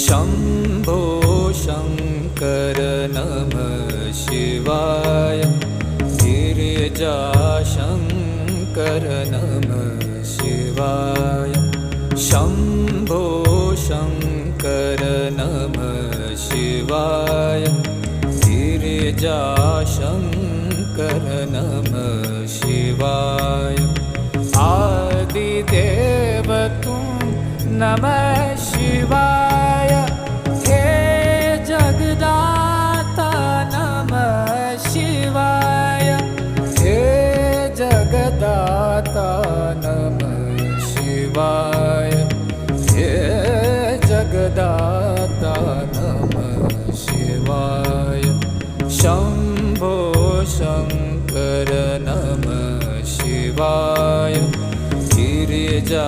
शम्भो शङ्कर नमः शिवाय गिरिजाशङ्कर नमः शिवाय शम्भो शङ्कर नमः शिवाय गिरिजाशङ्कर नमः शिवाय आदिदेव तुम नमः शिवाय हे जगदाता नमः शिवाय हे जगदाता नमः शिवाय हे जगदाता नमः शिवाय शम्भो शङ्कर नमः शिवाय गिरिजा